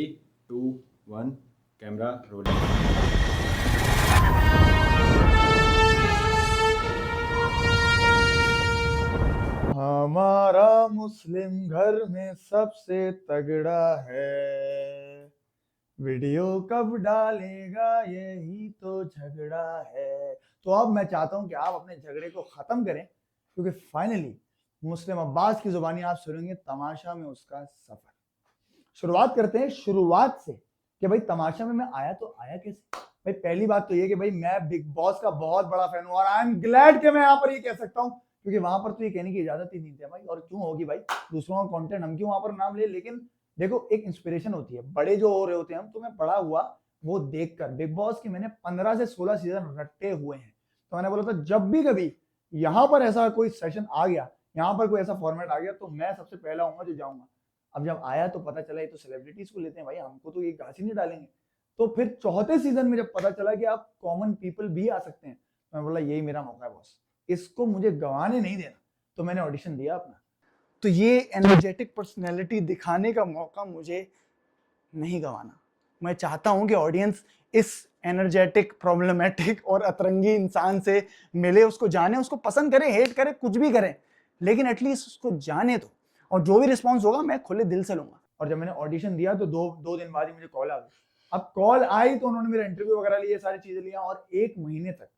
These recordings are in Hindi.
2 1 कैमरा रोलिंग। हमारा मुस्लिम घर में सबसे तगड़ा है, वीडियो कब डालेगा यही तो झगड़ा है। तो अब मैं चाहता हूं कि आप अपने झगड़े को खत्म करें, क्योंकि फाइनली मुस्लिम अब्बास की जुबानी आप सुनेंगे तमाशा में उसका सफर। शुरुआत करते हैं शुरुआत से कि भाई तमाशा में मैं आया तो आया कैसे। भाई पहली बात तो ये कि भाई मैं बिग बॉस का बहुत बड़ा फैन हूं और आई एम ग्लैड कि मैं यहाँ पर ये कह सकता हूँ, क्योंकि वहां पर तो ये कहने की इजाजत ही नहीं थी भाई। और क्यों होगी भाई, दूसरों का कंटेंट हम क्यों वहां पर नाम ले। लेकिन देखो एक इंस्पिरेशन होती है, बड़े जो हो रहे होते हैं हम, तो मैं पढ़ा हुआ वो देखकर बिग बॉस की मैंने 15 से 16 सीजन रट्टे हुए हैं। तो मैंने बोला था जब भी कभी यहाँ पर ऐसा कोई सेशन आ गया, यहाँ पर कोई ऐसा फॉर्मेट आ गया, तो मैं सबसे पहला हूँ जो जाऊंगा। अब जब आया तो पता चला ये तो सेलिब्रिटीज को लेते हैं भाई, हमको तो ये घास ही नहीं डालेंगे। तो फिर चौथे सीजन में जब पता चला कि आप कॉमन पीपल भी आ सकते हैं, तो मैं बोला यही मेरा मौका है बॉस, इसको मुझे गंवाने नहीं देना। तो मैंने ऑडिशन दिया अपना। तो ये एनर्जेटिक पर्सनैलिटी दिखाने का मौका मुझे नहीं गंवाना। मैं चाहता हूं कि ऑडियंस इस एनर्जेटिक, प्रॉब्लमेटिक और अतरंगी इंसान से मिले, उसको जाने, उसको पसंद करे, हेट करे, कुछ भी करें, लेकिन एटलीस्ट उसको जाने दो। और जो भी रिस्पॉन्स होगा मैं खुले दिल से लूंगा। और जब मैंने ऑडिशन दिया तो दो दिन बाद ही मुझे कॉल आ गई। अब कॉल आई तो उन्होंने मेरा इंटरव्यू वगैरह लिए, सारी चीजें लिया, और 1 महीने तक,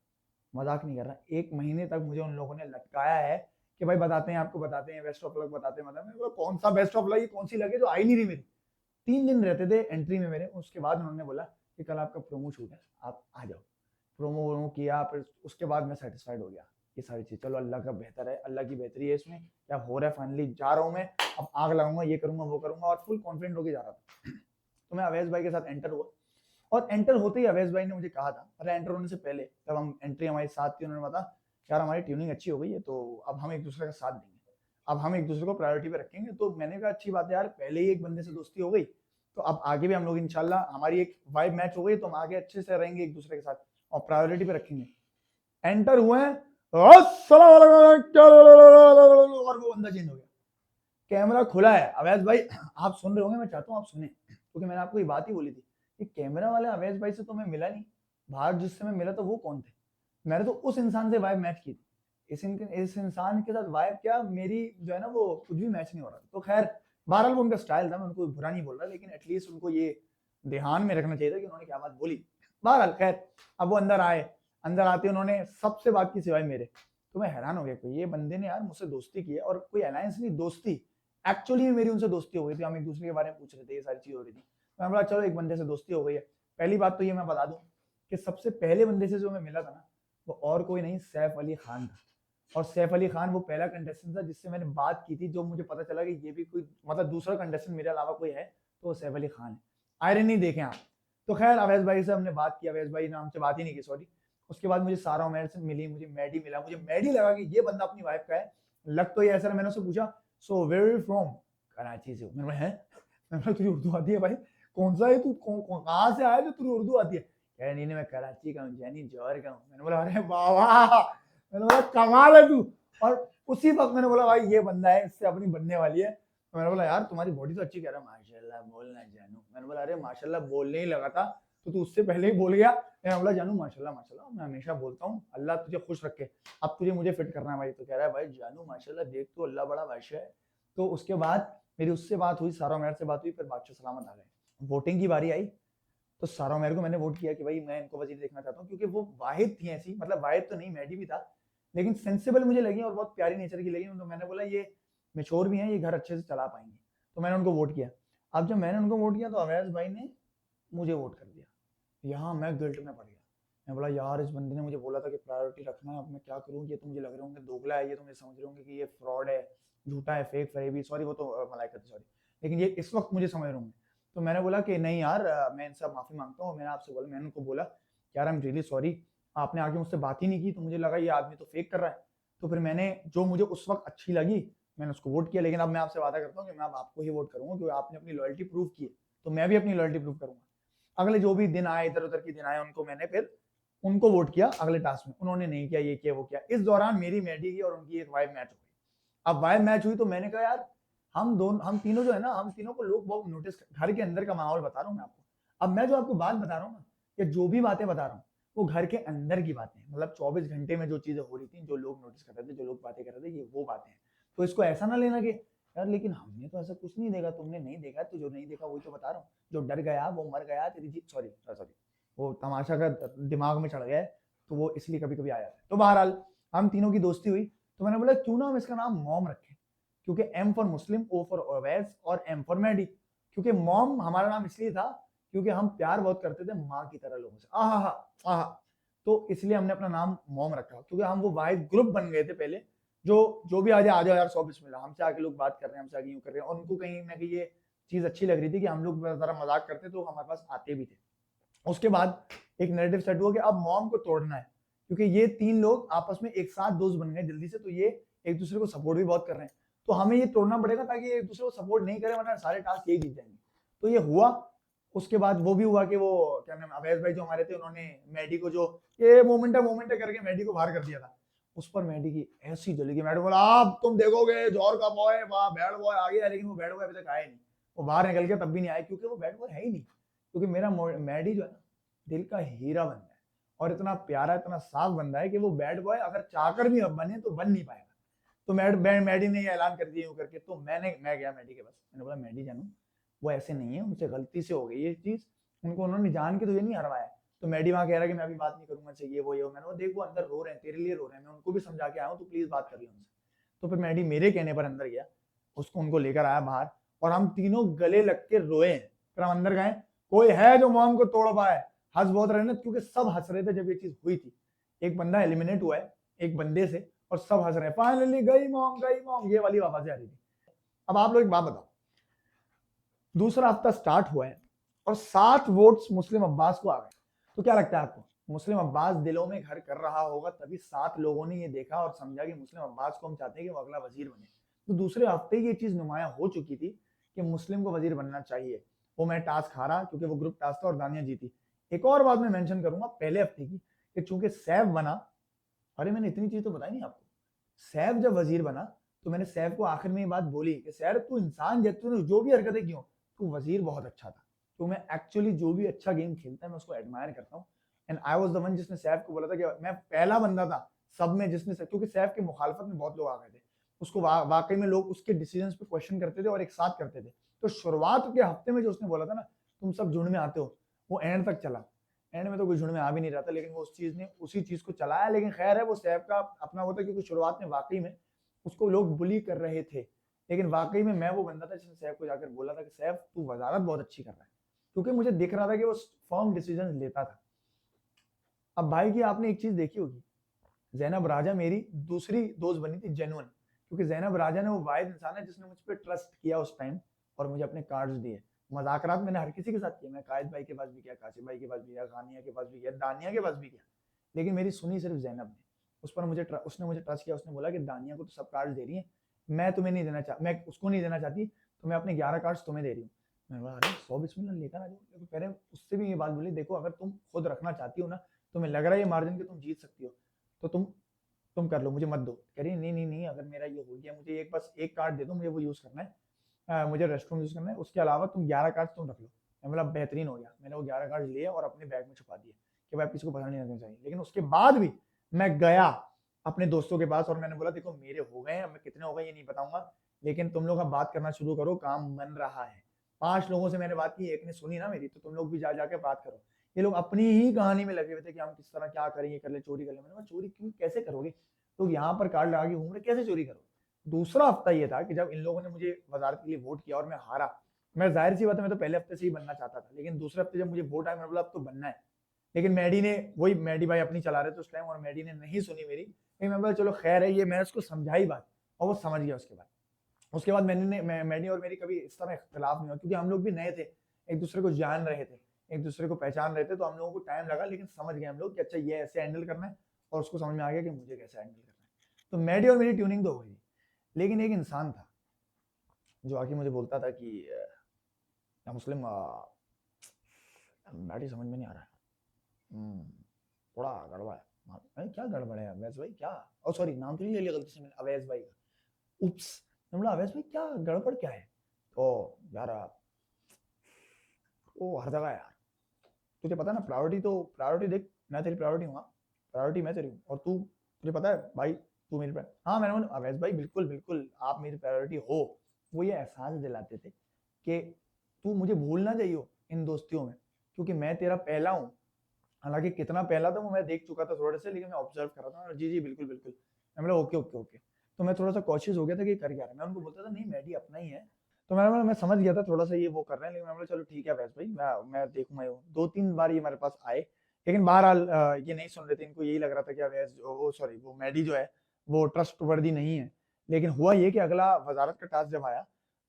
मजाक नहीं कर रहा, 1 महीने तक मुझे उन लोगों ने लटकाया है कि भाई बताते हैं आपको, बताते हैं बेस्ट ऑफ लक, बताते हैं। मतलब मैंने बोला कौन सा बेस्ट ऑफ लक, कौन सी लगे जो आई नहीं रही मेरी। 3 दिन रहते थे एंट्री में मेरे, उसके बाद उन्होंने बोला कि कल आपका प्रोमो शूट है, आप आ जाओ। प्रोमो किया, फिर उसके बाद मैं सेटिस्फाइड हो गया। ये सारी चीज चलो अल्लाह का बेहतर है, अल्लाह की बेहतरी है इसमें, क्या हो रहा है। फाइनली जा रहा हूँ मैं, अब आग लगाऊंगा, ये करूंगा वो करूंगा, और फुल कॉन्फिडेंट होकर जा रहा था। तो मैं अवैस भाई के साथ एंटर हुआ, और एंटर होते ही अवैस भाई ने मुझे कहा था, अरे एंटर होने से पहले जब हम एंट्री हमारे साथ थी, उन्होंने बताया यार हमारी ट्यूनिंग अच्छी हो गई है, तो अब हम एक दूसरे का साथ देंगे, अब हम एक दूसरे को प्रायोरिटी पे रखेंगे। तो मैंने कहा अच्छी बात है यार, पहले ही एक बंदे से दोस्ती हो गई, तो अब आगे भी हम लोग इंशाल्लाह, हमारी एक वाइब मैच हो गई, तो हम आगे अच्छे से रहेंगे एक दूसरे के साथ और प्रायोरिटी पे रखेंगे। एंटर हुए, और वो बंदा चेंज हो गया। कैमरा खुला है, अवैस भाई आप सुन रहे होंगे, मैं चाहता हूँ आप सुने, क्योंकि मैंने आपको ये बात ही बोली थी कि कैमरा वाले अवैस भाई से तो मैं मिला नहीं, बाहर जिससे मैं मिला तो वो कौन थे। मैंने तो उस इंसान से वाइब मैच की थी, इस इंसान के साथ वाइब क्या मेरी जो है ना, वो कुछ भी मैच नहीं हो रहा। तो खैर बहरहाल वो उनका स्टाइल था, मैं उनको बुरा नहीं बोल रहा, लेकिन एटलीस्ट उनको ये ध्यान में रखना चाहिए था कि उन्होंने क्या बात बोली। बहरहाल खैर, अब वो अंदर आए, अंदर आते उन्होंने सबसे बात की सिवाय मेरे। तो मैं हैरान हो गया कि ये बंदे ने यार मुझसे दोस्ती की है, और कोई अलायंस नहीं, दोस्ती। एक्चुअली मेरी उनसे दोस्ती हो गई थी, हम एक दूसरे के बारे में पूछ रहे थे, ये सारी चीज हो रही थी। मैं बोला चलो एक बंदे से दोस्ती हो गई है। पहली बात तो ये मैं बता दूं कि सबसे पहले बंदे से जो मैं मिला था ना, वो और कोई नहीं, सैफ अली खान था। और सैफ अली खान वो पहला कंटेस्टेंट था जिससे मैंने बात की थी, जो मुझे पता चला कि ये भी कोई मतलब दूसरा कंटेस्टेंट मेरे अलावा कोई है, तो वो सैफ अली खान है। आयरनी देखें आप। तो खैर अवैस भाई से हमने बात की, अवैस भाई ने हमसे बात ही नहीं की, सॉरी। उसके बाद मुझे सारा उमर से मिली, मुझे मैडी मिला, मुझे मैडी लगा कि ये बंदा अपनी वाइफ का है। लग तो ये ऐसा, मैंने उससे पूछा so where you from, Karachi से। मैंने है, मैंने तुझे उर्दू आती है भाई, कौन सा है तू, कहाँ से आया जो तुझे उर्दू आती है। कह रहे नहीं मैं कराची का हूँ, जैनी जौहर का हूँ। मैंने बोला अरे बाबा, मैंने बोला कमाल है तू। और उसी वक्त मैंने बोला भाई ये बंदा है, इससे अपनी बनने वाली है। तो मैंने बोला यार तुम्हारी बॉडी तो अच्छी, कह रहा माशाल्लाह बोलना जानू। मैंने बोला अरे माशाल्लाह बोलने ही लगा था, तो तू उससे पहले ही बोल गया। मैंने बोला जानू माशाल्लाह माशाल्लाह, मैं हमेशा बोलता हूँ अल्लाह तुझे खुश रखे, अब तुझे मुझे फिट करना है भाई। तो कह रहा है भाई जानू माशाल्लाह देख तो अल्लाह बड़ा बादशाह है। तो उसके बाद मेरी उससे बात हुई, सारा उमर से बात हुई, फिर बादशाह सलामत आ गए। वोटिंग की बारी आई, तो सारा उमर को मैंने वोट किया कि भाई मैं इनको वजीर देखना चाहता हूँ, क्योंकि वो वाहिद थी ऐसी, मतलब वाहिद तो नहीं, मैडी भी था, लेकिन सेंसिबल मुझे लगी और बहुत प्यारी नेचर की लगी। तो मैंने बोला ये मेच्योर भी हैं, ये घर अच्छे से चला पाएंगे, तो मैंने उनको वोट किया। अब जब मैंने उनको वोट किया तो अवैस भाई ने मुझे वोट कर दिया। यहाँ मैं गिल्ट में पड़ गया। मैं बोला यार इस बंदे ने मुझे बोला था कि प्रायोरिटी रखना है, अब मैं क्या करूँ। ये तो मुझे लग रहे होंगे दोगला है, ये तो मुझे समझ रहे होंगे कि ये फ्रॉड है, झूठा है, फेक फरेबी, सॉरी वो तो मलाइका थी, सॉरी, लेकिन ये इस वक्त मुझे समझ रहे होंगे। तो मैंने बोला कि नहीं यार, मैं इनसे माफी मांगता हूँ। मैंने आपसे बोला, मैंने उनको बोला यार आई एम रियली सॉरी, आपने आगे मुझसे बात ही नहीं की, तो मुझे लगा ये आदमी तो फेक कर रहा है। तो फिर मैंने जो मुझे उस वक्त अच्छी लगी मैंने उसको वोट किया, लेकिन अब मैं आपसे वादा करता हूँ कि मैं अब आपको ही वोट करूंगा, क्योंकि आपने अपनी लॉयल्टी प्रूव की है, तो मैं भी अपनी लॉयल्टी प्रूव करूंगा। अगले जो भी दिन आए, इधर उधर के दिन आए, उनको मैंने फिर उनको वोट किया अगले टास्क में। उन्होंने नहीं किया, ये किया वो किया। इस दौरान मेरी मैडी की और उनकी एक वाइब मैच हो गई। अब वाइब मैच हुई तो मैंने कहा यार हम तीनों जो है ना, हम तीनों को लोग बहुत नोटिस, घर के अंदर का माहौल बता रहा हूँ मैं आपको। अब मैं जो आपको बात बता रहा हूँ ना, या जो भी बातें बता रहा हूँ, वो घर के अंदर की बातें हैं। मतलब 24 घंटे में जो चीजें हो रही थी, जो लोग नोटिस कर रहे थे, जो लोग बातें कर रहे थे, ये वो बातें हैं। तो इसको ऐसा ना लेना कि यार लेकिन हमने तो ऐसा कुछ नहीं देखा, तुमने नहीं देखा, तो जो नहीं देखा वही तो बता रहा हूँ। जो डर गया वो मर गया, तेरी जीत, सॉरी सॉरी, वो तमाशा का दिमाग में चढ़ गया है, तो वो इसलिए कभी कभी आ जाता है। तो बहरहाल हम तीनों की दोस्ती हुई, तो मैंने बोला क्यों ना हम इसका नाम मॉम रखें, क्योंकि M for Muslim, O for Owais और एम फॉर मैडी। क्योंकि मॉम हमारा नाम इसलिए था क्योंकि हम प्यार बहुत करते थे माँ की तरह लोगों से, आहा आहा। तो इसलिए हमने अपना नाम मॉम रखा, क्योंकि हम वो वाइब ग्रुप बन गए थे पहले, जो जो भी आ जाए, आ जाओ यार, सौ बिस्मिल्लाह, हमसे आके लोग बात कर रहे हैं, हमसे आगे यूं कर रहे हैं, और उनको कहीं ना कहीं ये चीज अच्छी लग रही थी कि हम लोग जरा मजाक करते, तो हमारे पास आते भी थे। उसके बाद एक नैरेटिव सेट हुआ कि अब मॉम को तोड़ना है, क्योंकि ये तीन लोग आपस में एक साथ दोस्त बन गए जल्दी से, तो ये एक दूसरे को सपोर्ट भी बहुत कर रहे हैं, तो हमें ये तोड़ना पड़ेगा ताकि एक दूसरे को सपोर्ट नहीं करें, वरना सारे टास्क यही जीत जाएंगे। तो ये हुआ। उसके बाद वो भी हुआ कि वो क्या नाम, अवैध भाई जो हमारे थे, उन्होंने मैडी को, जो ये मोमेंट है करके मैडी को बाहर कर दिया था। उस पर मैडी की ऐसी जलेगी, मैडी बोला आप तुम देखोगे जौहर का बॉय, वहां बैड बॉय आ गया, लेकिन वो बैड बॉय अभी तक आया नहीं। वो बाहर निकल गया तब भी नहीं आया, क्योंकि वो बैड बॉय है ही नहीं। क्योंकि मेरा मैडी जो है ना, दिल का हीरा बंदा है, और इतना प्यारा, इतना साफ बंदा है कि वो बैड बॉय अगर चाहकर भी बने तो बन नहीं पाएगा। तो मैडी ने ये ऐलान कर दिया यूं करके, तो मैं गया मैडी के पास, मैंने बोला मैडी जानू, वो ऐसे नहीं है, उनसे गलती से हो गई ये चीज, उनको उन्होंने जान के तुझे नहीं हरवाया। तो मैडी वहां कह रहा है कि मैं अभी बात नहीं करूंगा, चाहिए वो ये, मैंने बोला देख वो अंदर रो रहे हैं, तेरे लिए रो रहे हैं, मैं उनको भी समझा के आया हूँ, तो प्लीज बात कर लिया उनसे। तो फिर मैडी मेरे कहने पर अंदर गया, उसको उनको लेकर आया बाहर, और हम तीनों गले लग के रोए। फिर हम अंदर गए, कोई है जो मॉम को तोड़ पाए? हंस बहुत रहे ना, क्योंकि सब हंस रहे थे जब ये चीज हुई थी। एक बंदा एलिमिनेट हुआ है एक बंदे से, और सब हंस रहे हैं, फाइनली गई मॉम, ये वाली आवाजें आ रही थी। अब आप लोग एक बात बताओ, दूसरा हफ्ता स्टार्ट हुआ है और 7 वोट्स मुस्लिम अब्बास को आ गए। तो क्या लगता है आपको, मुस्लिम अब्बास दिलों में घर कर रहा होगा, तभी 7 लोगों ने ये देखा और समझा कि मुस्लिम अब्बास को हम चाहते हैं कि वो अगला वजीर बने। तो दूसरे हफ्ते ये चीज नुमाया हो चुकी थी कि मुस्लिम को वजीर बनना चाहिए। वो मैं टास्क हारा, क्योंकि वो ग्रुप टास्क था, और दानिया जीती। एक और बात मैं मेंशन करूंगा पहले हफ्ते की, कि चूंकि सैफ बना, अरे मैंने इतनी चीज तो बताई नहीं आपको, सैफ जब वजीर बना, तो मैंने सैफ को आखिर में ये बात बोली कि सैर तू इंसान जब तूने जो भी हरकतें की हो, तू वजीर बहुत अच्छा था। तो मैं एक्चुअली जो भी अच्छा गेम खेलता है मैं उसको एडमायर करता हूँ। And I was the one जिसने सैफ को बोला था कि मैं पहला बंदा था सब में जिसने, क्योंकि सैफ की मुखालफत में बहुत लोग आ गए थे, उसको वाकई में लोग उसके डिसीजन पे क्वेश्चन करते थे और एक साथ करते थे। तो शुरुआत के हफ्ते में जो उसने बोला था ना, तुम सब झुंड में आते हो, वो एंड तक चला। एंड में तो कोई झुंड में आ भी नहीं रहा था, लेकिन वो उस चीज ने उसी चीज को चलाया। लेकिन खैर है, वो सैफ का अपना होता, क्योंकि शुरुआत में वाकई में उसको लोग बुली कर रहे थे, लेकिन वाकई में मैं वो बंदा था जिसने सैफ को जाकर बोला था कि सैफ तू वजारत बहुत अच्छी कर रहा है, क्योंकि मुझे दिख रहा था कि वो फर्म डिसीजन लेता था। अब भाई की आपने एक चीज देखी होगी, जैनब राजा मेरी दूसरी दोस्त बनी थी जेन्युइन, क्योंकि जैनब राजा ने वो वाहिद इंसान है जिसने मुझ पर ट्रस्ट किया उस टाइम, और मुझे अपने कार्ड्स दिए। मजाकरात मैंने हर किसी के साथ किए, मैं कायद भाई के पास भी किया, कासिम भाई के पास भी किया, खानिया के पास भी किया, दानिया के पास भी किया, लेकिन मेरी सुनी सिर्फ जैनब ने। उस पर उसने मुझे ट्रस्ट किया, उसने बोला कि दानिया को तो सब कार्ड्स दे रही है, मैं तुम्हें नहीं देना मैं उसको नहीं देना चाहती, तो मैं अपने 11 कार्ड्स तुम्हें दे रही हूँ। मैंने बोला अरे 100 बिस्मिल्लाह लेकर आ जाओ। तो पहले उससे भी ये बात बोली, देखो अगर तुम खुद रखना चाहती हो ना, तुम्हें लग रहा है ये मार्जिन कि तुम जीत सकती हो, तो तुम कर लो, मुझे मत दो। कह रही नहीं नहीं नहीं, अगर मेरा ये हो गया, मुझे एक बस एक कार्ड दे दो, मुझे वो यूज करना है, मुझे रेस्टरूम यूज करना है, उसके अलावा तुम 11 कार्ड तुम रख लो। मैं बोला बेहतरीन हो गया। मैंने वो 11 कार्ड लिए और अपने बैग में छुपा दिए कि भाई किसी को पता नहीं लगना चाहिए। लेकिन उसके बाद भी मैं गया अपने दोस्तों के पास और मैंने बोला देखो मेरे हो गए हैं, मैं कितने हो गए ये नहीं बताऊंगा, लेकिन तुम लोग अब बात करना शुरू करो, काम बन रहा है। 5 लोगों से मैंने बात की, एक ने सुनी ना मेरी, तो तुम लोग भी जा जाके बात करो। ये लोग अपनी ही कहानी में लगे हुए थे कि हम किस तरह क्या करेंगे, कर ले, चोरी कर ले। मैंने कहा चोरी क्यों, कैसे करोगे, तो यहाँ पर कार्ड लगा के घूम रहे, कैसे चोरी करोगे। दूसरा हफ्ता ये था कि जब इन लोगों ने मुझे वजारत के लिए वोट किया और मैं हारा। मैं जाहिर सी बात है, मैं तो पहले हफ्ते से ही बनना चाहता था, लेकिन दूसरे हफ्ते जब मुझे वोट आया, मैंने बोला अब तो बनना है। लेकिन मैडी ने, वही मैडी भाई अपनी चला रहे थे उस टाइम, और मैडी ने नहीं सुनी मेरी, लेकिन मैं बोला चलो खैर है, ये मैं उसको समझाई बात और वो समझ गया। उसके बाद मैडी और मेरी कभी इस तरह इख्तलाफ नहीं हुआ, क्योंकि हम लोग भी नए थे, एक दूसरे को जान रहे थे, एक दूसरे को पहचान रहे थे, तो हम लोगों को टाइम लगा, लेकिन समझ गए हम लोग कि अच्छा ये ऐसे हैंडल करना है, और उसको समझ में आ गया कि मुझे कैसे हैंडल करना है। तो मैडी और मेरी ट्यूनिंग तो हो गई, लेकिन एक इंसान था जो आके मुझे बोलता था कि या मुस्लिम मैडी समझ में नहीं आ रहा है, थोड़ा गड़बड़ है। क्या गड़बड़ है अवैस भाई, क्या, ओ सॉरी नाम तो नहीं ले लिया गलती से मैंने, अवैस भाई का, उप्स, मैंने बोला अवैस भाई क्या गड़बड़ क्या है? तो यार वो हर जगह है यार, तुझे पता है ना, प्रायोरिटी देख, मैं तेरी प्रायोरिटी हूँ, प्रायोरिटी मैं तेरी हूँ, और तू, तुझे पता है भाई तू मेरी प्रायोरिटी। हाँ मैंने बोला अवैस भाई बिल्कुल बिल्कुल आप मेरी प्रायोरिटी हो। वो ये एहसास दिलाते थे कि तू मुझे भूल ना जाइयो इन दोस्तियों में, क्योंकि मैं तेरा पहला हूँ। हालांकि कितना पहला था वो मैं देख चुका था थोड़े से, लेकिन मैं ऑब्जर्व कर रहा था, जी जी बिल्कुल बिल्कुल। मैं बोला ओके ओके ओके। तो मैं थोड़ा सा कॉशियस हो गया था कि कर क्या रहा है, मैं उनको बोलता था नहीं मैडी अपना ही है। तो मैंने बोला मैं समझ गया था थोड़ा सा ये वो कर रहे हैं, लेकिन मैं बोला चलो ठीक है वैस भाई, मैं देखूंगा। ये 2-3 बार ये हमारे पास आए, लेकिन बहरहाल ये नहीं सुन रहे थे, इनको यही लग रहा था कि अवैस वो सॉरी वो मैडी जो है वो ट्रस्ट वर्दी नहीं है। लेकिन हुआ ये कि अगला वजारत का टास्क जब आया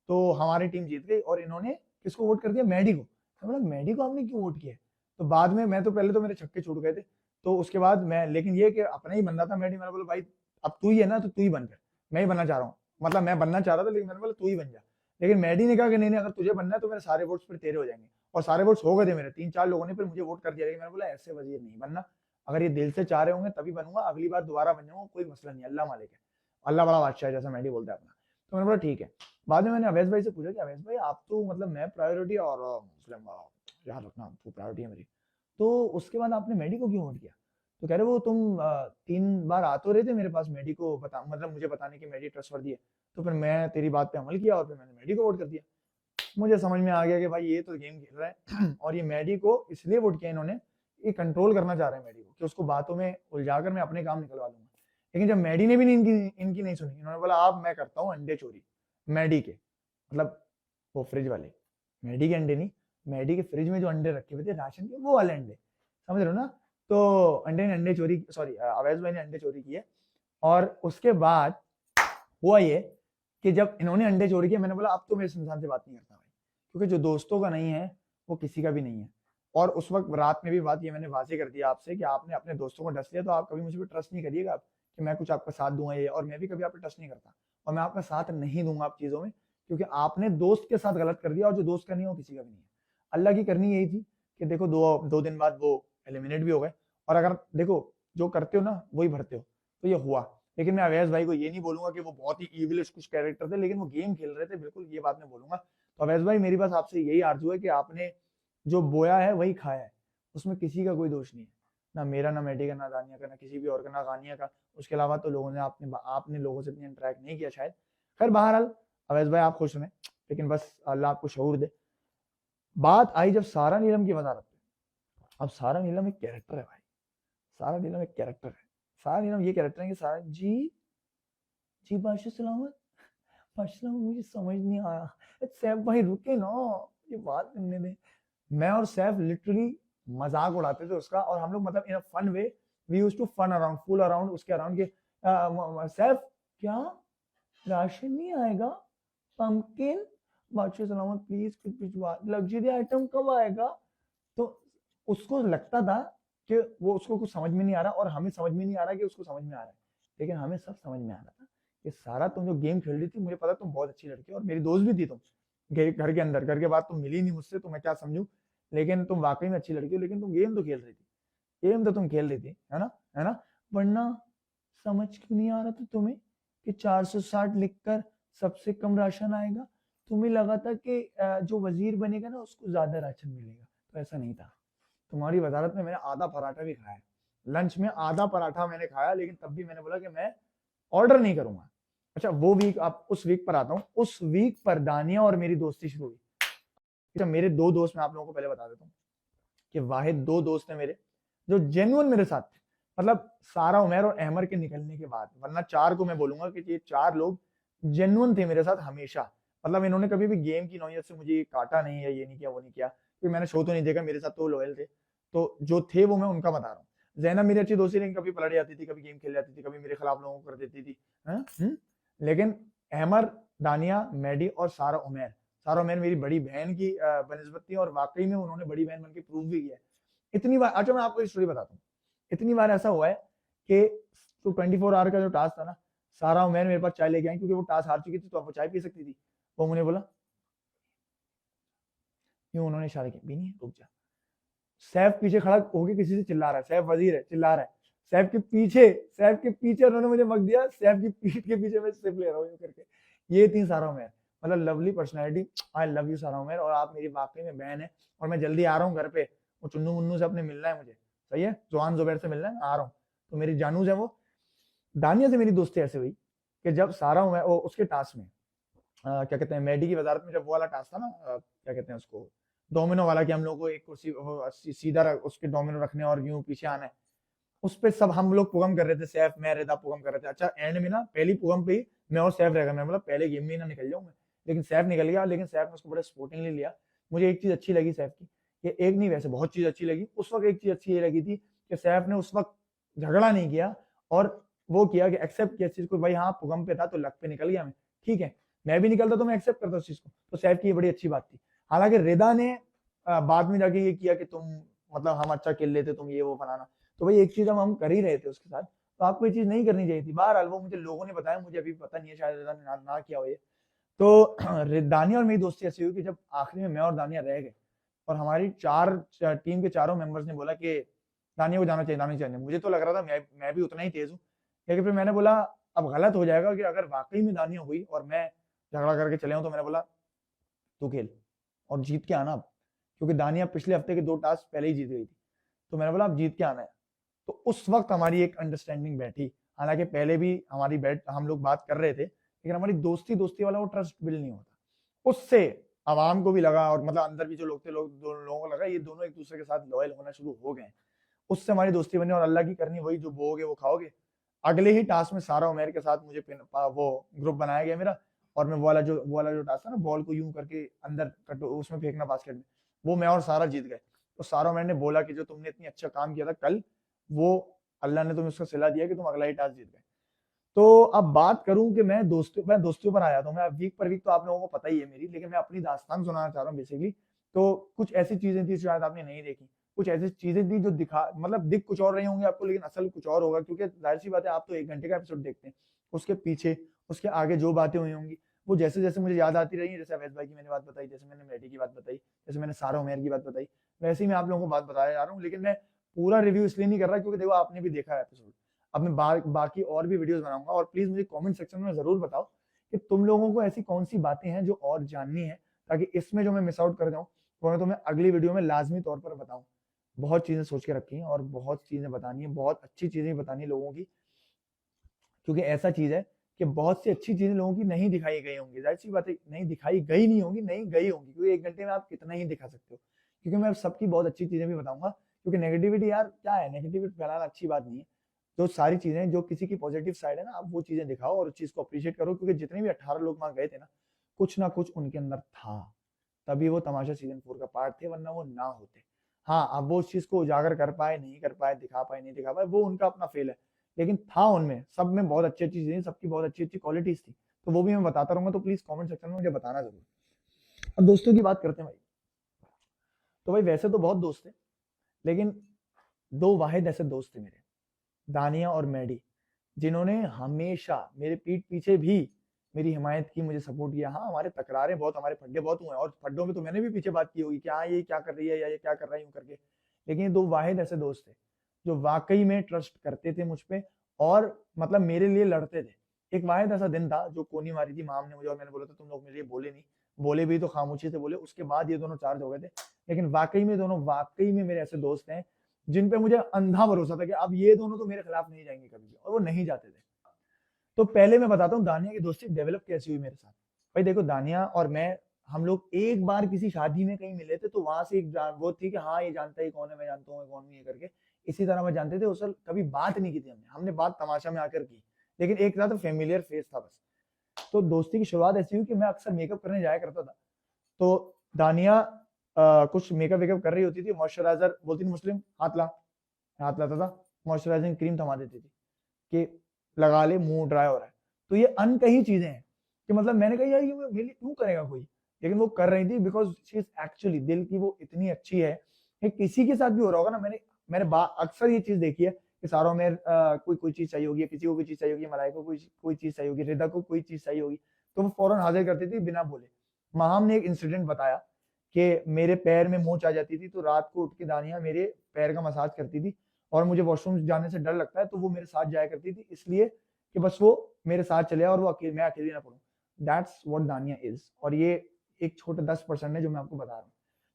तो हमारी टीम जीत गई, और इन्होंने किसको वोट कर दिया? मैडी को। मैं बोला मैडी को आपने क्यों वोट किया? तो बाद में मैं तो पहले तो मेरे छक्के छूट गए थे, तो उसके बाद मैं, लेकिन ये कि अपना ही बनना था मैडी, मैंने बोला भाई अब तू ही है ना तो तू ही बन कर, मैं ही बनना चाह रहा हूँ। मतलब मैं बनना चाह रहा था, लेकिन मैंने बोला तू ही बन जा। लेकिन मैडी ने कहा कि नहीं नहीं अगर तुझे बनना है तो मेरे सारे वोट्स फिर तेरे हो जाएंगे, और सारे वोट्स हो गए थे मेरे, 3-4 लोगों ने फिर मुझे वोट कर दिया। लेकिन मैंने बोला ऐसे वजीर नहीं बनना, अगर ये दिल से चाह रहे होंगे तभी बनूंगा, अगली बार दोबारा बन जाऊंगा, कोई मसला नहीं, अल्लाह मालिक है, अल्लाह बड़ा बादशाह है जैसा मैडी बोलता है अपना। तो मैंने बोला ठीक है। बाद में मैंने अवैस भाई से पूछा कि अवैस भाई आप तो मतलब मैं प्रायोरिटी और मुस्लिम याद रखना तू प्रायोरिटी है मेरी, तो उसके बाद आपने मैडी को क्यों वोट किया? तो कह रहे वो तुम 3 बार आ तो रहे थे मेरे पास मैडी को बता, मतलब मुझे बताने की मैडी ट्रस्टवर्दी है, तो फिर मैं तेरी बात पे अमल किया और फिर मैंने मैडी को वोट कर दिया। मुझे समझ में आ गया कि भाई ये तो गेम खेल रहा है और ये मैडी को इसलिए वोट किया इन्होंने, ये कंट्रोल करना चाह रहे हैं मैडी को, कि उसको बातों में उलझाकर मैं अपने काम निकलवा लूंगा। लेकिन जब मैडी ने भी नहीं इनकी नहीं सुनी, इन्होंने बोला अब मैं करता हूँ अंडे चोरी मैडी के, मतलब वो फ्रिज वाले, मैडी के अंडे नहीं, मैडी के फ्रिज में जो अंडे रखे हुए थे राशन के, वो वाले अंडे, समझ रहे हो ना? तो अंडे ने अंडे चोरी, सॉरी अवैस भाई ने अंडे चोरी किए। और उसके बाद हुआ ये कि जब इन्होंने अंडे चोरी किए, मैंने बोला अब तो मैं इस इंसान से बात नहीं करता भाई, क्योंकि जो दोस्तों का नहीं है वो किसी का भी नहीं है। और उस वक्त रात में भी बात ये मैंने वाजे कर दिया आपसे कि आपने अपने दोस्तों को डस लिया तो आप कभी मुझे पे ट्रस्ट नहीं करिएगा आप, कि मैं कुछ आपका साथ दूंगा ये, और मैं भी कभी आप पे ट्रस्ट नहीं करता, और मैं आपका साथ नहीं दूंगा आप चीजों में, क्योंकि आपने दोस्त के साथ गलत कर दिया, और जो दोस्त का नहीं है वो किसी का भी नहीं है। अल्लाह की करनी यही थी कि देखो 2 दिन बाद वो एलिमिनेट भी हो गए, और अगर देखो जो करते हो ना वही भरते हो, तो ये हुआ। लेकिन मैं अवैस भाई को ये नहीं बोलूंगा कि वो बहुत ही इविलिश कुछ कैरेक्टर थे, लेकिन वो गेम खेल रहे थे, बिल्कुल ये बात मैं बोलूंगा। तो अवैस भाई मेरी बस आपसे यही आरजू है कि आपने जो बोया है वही खाया है, उसमें किसी का कोई दोष नहीं है, ना मेरा, ना मेडी का, ना दानिया का, ना किसी भी और का, ना गानिया का। उसके अलावा तो लोगों ने आपने लोगों से इतनी इंटरेक्ट नहीं किया शायद। खैर बहरहाल अवैस भाई आप खुश रहें, लेकिन बस अल्लाह आपको शऊर दे। बात आई जब सारा नीलम की वजारत पे, अब सारा नीलम एक कैरेक्टर है भाई, सारा नीलम एक कैरेक्टर है। सारा नीलम ये कैरेक्टर है कि सारा जी जी बादशाह सलामत, बादशाह सलामत, मुझे समझ नहीं आया, सैफ भाई रुके ना, ये बात करने दे। मैं और सैफ लिटरली मजाक उड़ाते थे उसका, और हम लोग मतलब in a fun way, we used to fun around, fool around उसके अराउंड के, सैफ क्या राशन नहीं आएगा, पंपकिन, बादशाह सलामत प्लीज कुछ भिजवा, लग्जरी आइटम कब आएगा? तो उसको लगता था कि वो, उसको कुछ समझ में नहीं आ रहा, और हमें समझ में नहीं आ रहा कि उसको समझ में आ रहा है, लेकिन हमें सब समझ में आ रहा था कि सारा तुम जो गेम खेल रही थी, मुझे पता तुम बहुत अच्छी लड़की हो, और मेरी दोस्त भी थी तुम, घर के अंदर, घर के बाद तुम मिली नहीं मुझसे तो मैं क्या समझू, लेकिन तुम वाकई में अच्छी लड़की हो, लेकिन तुम गेम तो खेल रही थी, गेम तो तुम खेल रही थी, है ना, है ना? वरना समझ क्यों नहीं आ रहा था तुम्हें कि 460 लिखकर सबसे कम राशन आएगा? तुम्हें लगा था कि जो वजीर बनेगा ना उसको ज्यादा राशन मिलेगा, तो ऐसा नहीं था। तुम्हारी वजारत में मैंने आधा पराठा भी खाया, लंच में आधा पराठा मैंने खाया, लेकिन तब भी मैंने बोला कि मैं ऑर्डर नहीं करूंगा। अच्छा वो वीक, आप उस वीक पर आता हूँ, उस वीक पर दानिया और मेरी दोस्ती शुरू हुई। अच्छा मेरे 2 दोस्त, मैं आप लोगों को पहले बता देता हूँ कि वाहिद 2 दोस्त हैं मेरे जो जेन्युइन मेरे साथ थे, मतलब सारा, उमर और अहमर के निकलने के बाद, वरना 4 को मैं बोलूंगा कि ये 4 लोग जेन्युइन थे मेरे साथ हमेशा। मतलब इन्होंने कभी भी गेम की नौयत से मुझे काटा नहीं है, ये नहीं किया वो नहीं किया, क्योंकि मैंने शो तो नहीं देखा, मेरे साथ तो लॉयल थे, तो जो थे वो मैं उनका बता रहा हूँ। जैनब मेरी अच्छी दोस्ती, लेकिन कभी पलट जाती थी, कभी गेम खेल जाती थी, कभी मेरे खिलाफ लोगों को कर देती थी, लेकिन अहमर, दानिया, मैडी और सारा उमर, सारा उमर मेरी बड़ी बहन की बनिस्बत थी, और वाकई में उन्होंने बड़ी बहन बनकर प्रूव भी किया। इतनी बार, अच्छा मैं आपको स्टोरी बताता हूँ, इतनी बार ऐसा हुआ है कि तो 24 आवर का जो टास्क था ना, सारा उमर मेरे पास चाय लेके आई, क्योंकि वो टास्क हार चुकी थी तो अब वो चाय पी सकती थी। वो मुझे बोला, क्यों, उन्होंने इशारा किया, भी नहीं रुक जा। सैफ पीछे खड़ा होके किसी से चिल्ला रहा है, सैफ वजीर है चिल्ला रहा है, सैफ के पीछे उन्होंने मुझे मग दिया, सैफ की पीठ के पीछे मैं सिप ले रहा हूँ करके, ये थी सारा उमेर, मतलब lovely personality. I love you सारा उमेर, और आप मेरी वाकई में बहन है। और मैं जल्दी आ रहा हूँ घर पे, वो चुन्नू मुन्नू से अपने मिलना है मुझे, सही है, जुआन जुबैर से मिलना है, आ रहा हूँ। तो मेरी जानूज है वो। दानिया से मेरी दोस्ती ऐसे हुई कि जब सारा उमेर उसके टास्क में क्या कहते हैं, मेडी की वजारत में जब वो वाला टास्क था ना, क्या कहते हैं उसको, डोमिनो वाला, कि हम लोग को एक कुर्सी सीधा उसके डोमिनो रखने और यूं पीछे आना है, उस पे सब हम लोग पुगम कर रहे थे, सैफ मैं रेदा पुगम कर रहे थे। अच्छा एंड में ना पहली पुगम पे ही मैं और सैफ रह गया, मैं मतलब पहले गेम में ही ना निकल जाऊं मैं, लेकिन सैफ निकल गया। लेकिन सैफ ने उसको बड़े स्पोर्टिंगली लिया। मुझे एक चीज अच्छी लगी सैफ की, ये एक नहीं वैसे बहुत चीज अच्छी लगी उस वक्त। एक चीज अच्छी ये लगी थी कि सैफ ने उस वक्त झगड़ा नहीं किया, और वो किया कि एक्सेप्ट किया इस चीज को, भाई हाँ पुगम पे था तो लक पे निकल गया मैं, ठीक है, मैं भी निकलता तो मैं एक्सेप्ट करता उस चीज को। तो सैफ की ये बड़ी अच्छी बात थी। हालांकि रेदा ने बाद में जाके ये किया कि तुम मतलब हम अच्छा खेल लेते, तुम ये वो फलाना। तो भाई एक चीज हम कर ही रहे थे उसके साथ, तो आपको ये चीज नहीं करनी चाहिए थी। बहरहाल वो मुझे लोगों ने बताया, मुझे अभी पता नहीं है, शायद रेदा ने ना किया हो ये। तो दानिया और मेरी दोस्ती ऐसी हुई कि जब आखिरी में मैं और दानिया रह गए, और हमारी टीम के चारों मेंबर्स ने बोला कि दानिया को जाना चाहिए, दानिया चाहिए। मुझे तो लग रहा था मैं भी उतना ही तेज हूँ, लेकिन फिर मैंने बोला अब गलत हो जाएगा कि अगर वाकई में दानिया हुई और मैं झगड़ा करके चले हूँ, तो मैंने बोला तू खेल और जीत के आना अब, क्योंकि दानिया पिछले हफ्ते के 2 टास्क पहले ही जीत गई थी। तो मैंने बोला अब जीत के आना है। तो उस वक्त हमारी एक अंडरस्टैंडिंग बैठी। हालांकि पहले भी हमारी बैठ हम लोग बात कर रहे थे, लेकिन हमारी दोस्ती दोस्ती वाला वो ट्रस्ट बिल्ड नहीं होता। उससे आवाम को भी लगा, और मतलब अंदर भी जो लोग थे, दोनों लोगों को लगा ये दोनों एक दूसरे के साथ लॉयल होना शुरू हो गए। उससे हमारी दोस्ती बनी, और अल्लाह की करनी वही, जो बोओगे वो खाओगे। अगले ही टास्क में सारा उमेर के साथ मुझे वो ग्रुप बनाया गया मेरा, और मैं वो वाला जो टास्क था ना, बॉल को यूं करके अंदर उसमें फेंकना बास्केट में, वो मैं और सारा जीत गए। तो सारा उमेर ने बोला कि जो तुमने इतनी अच्छा काम किया था कल, वो अल्लाह ने तुम्हें उसका सिला दिया कि तुम अगला ही टास्क जीत गए। तो अब बात करूं कि मैं दोस्तियों पर आया था, मैं वीक पर वीक तो आप लोगों को पता ही है मेरी, लेकिन मैं अपनी दास्तान सुनाना चाह रहा हूँ बेसिकली। तो कुछ ऐसी चीजें थी शायद आपने नहीं देखी, कुछ ऐसी चीजें थी जो दिखा मतलब दिख कुछ और रही होंगी आपको, लेकिन असल कुछ और होगा, क्योंकि जाहिर सी बात है आप तो 1 घंटे का एपिसोड देखते हैं, उसके पीछे उसके आगे जो बातें हुई होंगी वो जैसे जैसे मुझे याद आती रही, जैसे अवैध भाई की मैंने बात बताई, जैसे मैंने मेडी की बात बताई, जैसे मैंने सारा उमेर की बात बताई, वैसे ही मैं आप लोगों को बात बताया जा रहा हूँ। लेकिन मैं पूरा रिव्यू इसलिए नहीं कर रहा क्योंकि देखो आपने भी देखा है एपिसोड। अब मैं बाकी और भी वीडियोस बनाऊंगा, और प्लीज मुझे कमेंट सेक्शन में जरूर बताओ कि तुम लोगों को ऐसी कौन सी बातें हैं जो और जाननी है, ताकि इसमें जो मैं मिस आउट कर जाऊं वो मैं तुम्हें अगली वीडियो में लाजमी तौर पर बताऊं। बहुत चीजें सोच के रखी हैं, और बहुत चीजें बतानी है, बहुत अच्छी चीजें बतानी है लोगों की, क्योंकि ऐसा चीज है कि बहुत सी अच्छी चीजें लोगों की नहीं दिखाई गई होंगी। जाहिर सी बात है नहीं दिखाई गई नहीं होंगी, नहीं गई होंगी, क्योंकि 1 घंटे में आप कितना ही दिखा सकते हो। क्योंकि मैं सबकी बहुत अच्छी चीजें भी बताऊंगा, क्योंकि नेगेटिविटी यार क्या है, नेगेटिविटी फैलाना अच्छी बात नहीं है। जो सारी चीजें जो किसी की पॉजिटिव साइड है ना, आप वो चीजें दिखाओ और उस चीज को अप्रिशिएट करो, क्योंकि जितने भी 18 लोग वहां गए थे ना कुछ उनके अंदर था, तभी वो तमाशा सीजन 4 का पार्ट थे, वरना वो ना होते। हाँ अब वो उस चीज को उजागर कर पाए नहीं कर पाए, दिखा पाए नहीं दिखा पाए, वो उनका अपना फेल है। लेकिन था उनमें सब में बहुत अच्छी अच्छी चीजें, सबकी बहुत अच्छी अच्छी क्वालिटीज थी, तो वो भी मैं बताता रहूंगा। तो प्लीज कमेंट सेक्शन में मुझे बताना जरूर। अब दोस्तों की बात करते हैं भाई। तो भाई वैसे तो बहुत दोस्त थे, लेकिन 2 वाहिद ऐसे दोस्त थे मेरे, दानिया और मैडी, जिन्होंने हमेशा मेरे पीठ पीछे भी मेरी हिमायत की, मुझे सपोर्ट किया। हाँ हमारे तकरारें बहुत, हमारे फड्डे बहुत हुए हैं, और फड्डों में तो मैंने भी पीछे बात की होगी कि हाँ ये क्या कर रही है या ये क्या कर रहा है यूं करके। लेकिन ये 2 वाहिद ऐसे दोस्त थे जो वाकई में ट्रस्ट करते थे मुझ पे, और मतलब मेरे लिए लड़ते थे। एक वाहिद ऐसा दिन था जो कोनी मारी थी माम ने मुझे, और मैंने बोला था तुम लोग मेरे लिए बोले नहीं, बोले भी तो खामोशी से बोले, उसके बाद ये दोनों चार्ज हो गए थे। लेकिन वाकई में दोनों वाकई में मेरे ऐसे दोस्त हैं जिन पे मुझे अंधा भरोसा था कि अब ये दोनों तो मेरे खिलाफ नहीं जाएंगे कभी भी, और वो नहीं जाते थे। तो पहले मैं बताता हूँ दानिया की दोस्ती डेवलप कैसी हुई मेरे साथ। भाई देखो दानिया और मैं, हम लोग एक बार किसी शादी में कहीं मिले थे, तो वहां से वो थी कि हाँ ये जानता है कौन है, मैं जानता हूँ कौन है ये करके, इसी तरह मैं जानते थे। उस वक्त कभी बात नहीं की थी हमने हमने बात तमाशा में आकर की, लेकिन एक तरह फेमिलियर फेस था बस। तो दोस्ती की शुरुआत ऐसी हुई कि मैं अक्सर मेकअप करने जाया करता था। तो दानिया कुछ मेकअप वेकअप कर रही होती थी, मॉइस्चराइजर बोलती थी मुस्लिम, हाथ लाता था, मॉइस्चराइजिंग क्रीम थमा देती थी कि लगा ले मुंह ड्राई हो रहा है। तो ये अनकही चीजें हैं कि मतलब मैंने कहा यार ये मेरे लिए क्यों करेगा कोई, लेकिन वो कर रही थी बिकॉज शी इज एक्चुअली दिल की वो इतनी अच्छी है कि किसी के साथ भी हो रहा होगा ना, मैंने मैंने अक्सर ये चीज देखी है कि सारों में कोई चीज चाहिए होगी, किसी को कोई चीज चाहिए होगी, मलाई को कोई चीज चाहिए होगी, रिदा को कोई चीज चाहिए होगी, तो वो फौरन हाजिर करती थी बिना बोले। महाम ने एक इंसिडेंट बताया कि मेरे पैर में मोच आ जाती थी, तो रात को उठ के दानिया मेरे पैर का मसाज करती थी, और मुझे वॉशरूम जाने से डर लगता है तो वो मेरे साथ जाया करती थी, इसलिए कि बस वो मेरे साथ चले और मैं अकेली ना पड़ूं। दैट्स व्हाट दानिया इज। और ये एक छोटे 10% है जो मैं आपको बता रहा हूँ।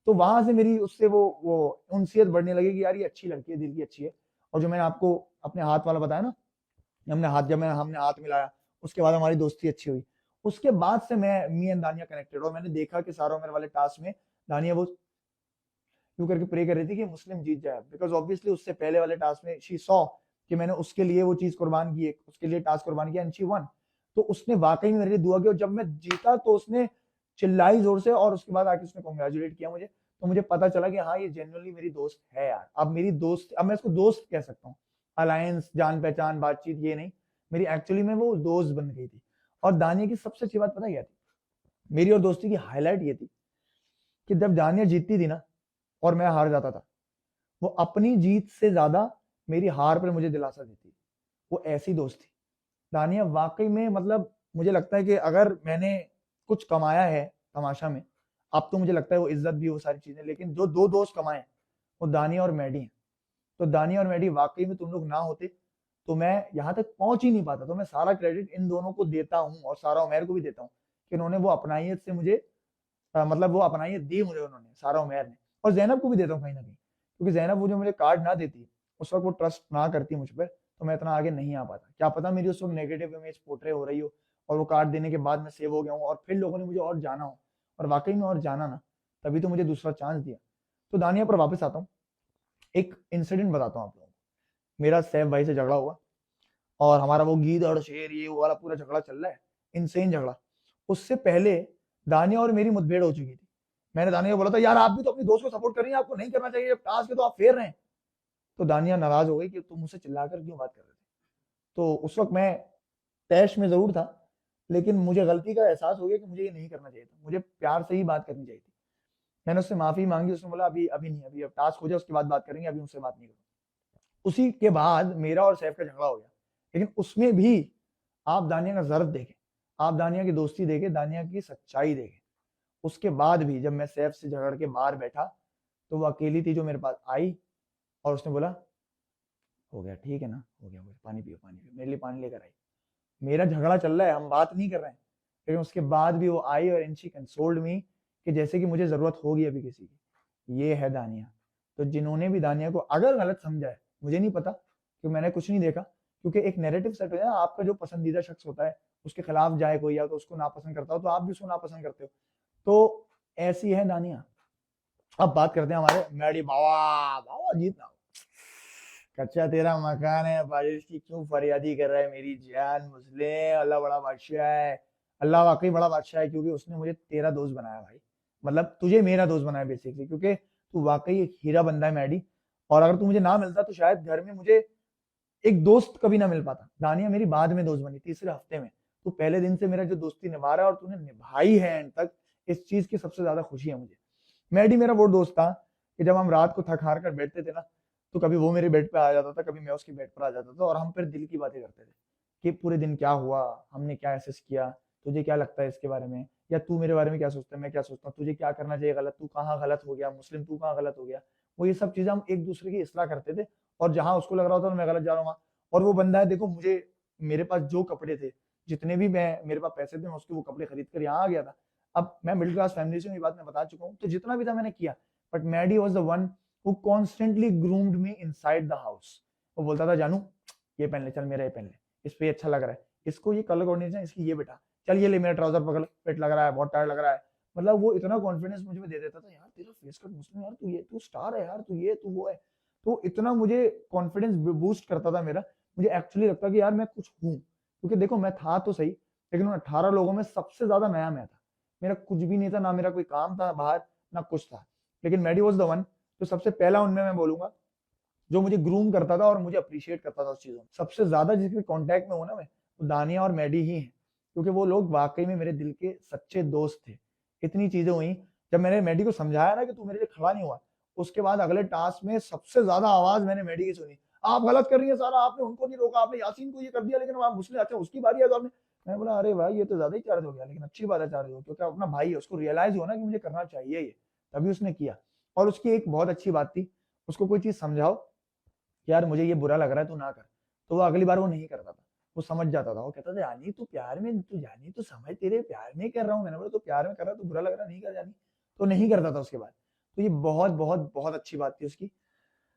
तो वहां से मेरी उससे वो उनसियत बढ़ने लगी कि यार ये अच्छी लड़की है, दिल की अच्छी है। और जो मैंने आपको अपने हाथ वाला बताया ना, हमने हाथ मिलाया, उसके बाद हमारी दोस्ती अच्छी हुई। उसके बाद से मैं मी एंड दानिया कनेक्टेड, और मैंने देखा कि सारा मेरे वाले टास्क में दानिया वो यूं करके प्रे कर रही थी कि मुस्लिम जीत जाए, बिकॉज ऑब्वियसली उससे पहले वाले टास्क में शी सॉ कि मैंने उसके लिए वो चीज कुर्बान की है, उसके लिए टास्क कुर्बान किया, एंड शी वन। तो उसने वाकई में मेरे लिए दुआ की, और जब मैं जीता तो उसने चिल्लाई जोर से, और उसके बाद आके उसने कॉन्ग्रेचुलेट किया मुझे। तो मुझे पता चला कि हाँ ये जेन्युइनली मेरी दोस्त है यार। अब मेरी दोस्त, अब मैं इसको दोस्त कह सकता हूँ। अलायंस, जान पहचान, बातचीत, ये नहीं, मेरी एक्चुअली में वो दोस्त बन गई थी। और दानिया की सबसे अच्छी बात पता क्या थी, मेरी और दोस्ती की हाईलाइट ये थी कि जब दानिया जीतती थी ना और मैं हार जाता था, वो अपनी जीत से ज्यादा मेरी हार पर मुझे दिलासा देती। वो ऐसी दोस्त थी दानिया, वाकई में। मतलब मुझे लगता है कि अगर मैंने कुछ कमाया है तमाशा में, अब तो मुझे लगता है वो इज्जत भी, वो सारी चीजें, लेकिन जो दो दोस्त कमाए वो दानिया और मैडी हैं। तो दानिया और मैडी, वाकई में तुम लोग ना होते तो मैं यहाँ तक पहुंच ही नहीं पाता। तो मैं सारा क्रेडिट इन दोनों को देता हूँ, और सारा उमेर को भी देता हूँ कि उन्होंने वो अपनाइयत से मुझे मतलब वो अपनाइयत दी मुझे उन्होंने, सारा उमेर ने। और जैनब को भी देता हूँ कहीं ना कहीं, क्योंकि जैनब वो जो मुझे कार्ड ना देती, उस वक्त वो ट्रस्ट ना करती मुझ पर, तो मैं इतना आगे नहीं आ पाता। क्या पता मेरी उस वक्त नेगेटिव इमेज पोर्ट्रे हो रही हो, और वो कार्ड देने के बाद मैं सेव हो गया हूँ, और फिर लोगों ने मुझे और जाना हो, और वाकई में और जाना ना, तभी तो मुझे दूसरा चांस दिया। तो दानिया पर वापस आता हूँ। एक इंसिडेंट बताता हूँ आप लोगों को। मेरा सैफ भाई से झगड़ा हुआ, और हमारा वो गीद और शेर ये वो वाला पूरा झगड़ा चल रहा है, इनसेन झगड़ा। उससे पहले दानिया और मेरी मुठभेड़ हो चुकी थी। मैंने दानिया को बोला था, यार आप भी तो अपनी दोस्त को सपोर्ट कर रही हैं, आपको नहीं करना चाहिए, जब टास्क है तो आप फेर रहे हैं। तो दानिया नाराज हो गई कि तुम मुझसे चिल्लाकर क्यों बात कर रहे थे। तो उस वक्त मैं तैश में जरूर था, लेकिन मुझे गलती का एहसास हो गया कि मुझे ये नहीं करना चाहिए था, मुझे प्यार से ही बात करनी चाहिए थी। मैंने उससे माफी मांगी, उसने बोला अभी अभी नहीं, अभी अब टास्क हो जाए उसके बाद बात करेंगे, अभी उनसे बात नहीं करो। उसी के बाद मेरा और सैफ का झगड़ा हो गया, लेकिन उसमें भी आप दानिया का जर्फ देखें, आप दानिया की दोस्ती देखें, दानिया की सच्चाई देखें। उसके बाद भी जब मैं सैफ से झगड़ के बाहर बैठा, तो वो अकेली थी जो मेरे पास आई, और उसने बोला हो गया, ठीक है ना, हो गया, पानी पियो, पानी पियो, मेरे लिए पानी लेकर आई। मेरा झगड़ा चल रहा है, हम बात नहीं कर रहे हैं, लेकिन उसके बाद भी वो आई, और शी कंसोल्ड मी कि जैसे कि मुझे जरूरत होगी अभी किसी की। ये है दानिया। तो जिन्होंने भी दानिया को अगर गलत समझा है, मुझे नहीं पता, क्योंकि मैंने कुछ नहीं देखा, क्योंकि एक नैरेटिव सेट हो जाए, आपका जो पसंदीदा शख्स होता है उसके खिलाफ जाए कोई, या तो उसको नापसंद करता हो, तो आप भी उसको नापसंद करते हो। तो ऐसी है दानिया। अब बात करते हैं हमारे मैडी बाबा। बाबा जीतना, कच्चा तेरा मकान है, बारिश की क्यों फरियादी कर रहा है मेरी जान मुस्लिम। अल्लाह बड़ा बादशाह है, अल्लाह वाकई बड़ा बादशाह है, क्योंकि उसने मुझे तेरा दोस्त बनाया भाई। मतलब तुझे मेरा दोस्त बनाया बेसिकली, क्योंकि तू वाकई एक हीरा बंदा है मैडी। और अगर तू मुझे ना मिलता तो शायद घर में मुझे एक दोस्त कभी ना मिल पाता। दानिया मेरी बाद में दोस्त बनी, तीसरे हफ्ते में। तू पहले दिन से मेरा जो दोस्ती निभा रहा है, और तूने निभाई है एंड तक, इस चीज की सबसे ज्यादा खुशी है मुझे। मैडी मेरा वो दोस्त था कि जब हम रात को थक हार कर बैठते थे ना, तो कभी वो मेरे बेड पे आ जाता था, कभी मैं उसके बेड पर आ जाता था, और हम फिर दिल की बातें करते थे कि पूरे दिन क्या हुआ, हमने क्या एसेस किया, तुझे क्या लगता है इसके बारे में, या तू मेरे बारे में क्या सोचता है, मैं क्या सोचता हूँ, तुझे क्या करना चाहिए गलत, तू कहाँ गलत हो गया, मुस्लिम तू कहाँ गलत हो गया। वो ये सब चीजें हम एक दूसरे की इसलाह करते थे, और जहां उसको लग रहा था मैं गलत जा रहा हूँ। और वो बंदा है, देखो मुझे, मेरे पास जो कपड़े थे, जितने भी मैं, मेरे पास पैसे थे, मैं उसके वो कपड़े खरीद कर यहाँ आ गया था। अब मैं मिडिल क्लास फैमिली से हूँ, ये बात मैं बता चुका हूँ, तो जितना भी था मैंने किया। But Maddy was the one who constantly groomed me inside the house। वो बोलता था जानू ये पहन ले, चल मेरा ये पहन ले, इस पे अच्छा लग रहा है, इसको ये कलर कॉम्बिनेशन इसकी ये बेटा, चल ये ले मेरा ट्राउजर पकड़, फिट लग रहा है, बहुत टाइट लग रहा है। मतलब वो इतना कॉन्फिडेंस मुझे में दे देता था, यार तेरा फेस कट मुस्लिम, यार तू ये, तू स्टार है यार, तू ये तू वो है। तो इतना मुझे कॉन्फिडेंस बूस्ट करता था मेरा। मुझे एक्चुअली लगता कि यार मैं कुछ हूँ, क्योंकि देखो मैं था तो सही, लेकिन उन 18 लोगों में सबसे ज्यादा नया मैं था। मेरा कुछ भी नहीं था, ना मेरा कोई काम था बाहर, ना कुछ था। लेकिन मैडी वॉज द वन, तो सबसे पहला उनमें मैं बोलूंगा जो मुझे ग्रूम करता था और मुझे अप्रिशिएट करता था उस चीजों में। सबसे ज्यादा जिसके कांटेक्ट में हूं ना मैं, वो दानिया और मैडी ही हैं, क्योंकि वो लोग वाकई में मेरे दिल के सच्चे दोस्त थे। इतनी चीजें हुई, जब मैंने मैडी को समझाया ना कि तू मेरे लिए खड़ा नहीं हुआ, उसके बाद अगले टास्क में सबसे ज्यादा आवाज मैंने मैडी की सुनी, आप गलत कर रही है सारा, आपने उनको नहीं रोका, आपने यासीन को ये कर दिया, लेकिन आप मुस्लिम, अच्छा उसकी बारी है तो आपने। मैं बोला अरे भाई ये तो ज्यादा ही चार्ज हो गया, लेकिन अच्छी बात है चार्ज हो, क्योंकि अपना भाई है, उसको रियलाइज हुआ ना कि मुझे करना चाहिए ये, तभी उसने किया। और उसकी एक बहुत अच्छी बात थी, उसको कोई चीज समझाओ कि यार मुझे ये बुरा लग रहा है, तू ना कर, तो वो अगली बार वो नहीं करता था। वो समझ जाता था, वो कहता था यानी तू प्यार में, तू जानी तू समझ, तेरे प्यार में कर रहा हूँ। मैंने बोला तो प्यार में कर रहा, तो बुरा लग रहा, नहीं कर जानी, तो नहीं करता था उसके बाद। तो ये बहुत बहुत बहुत अच्छी बात थी उसकी।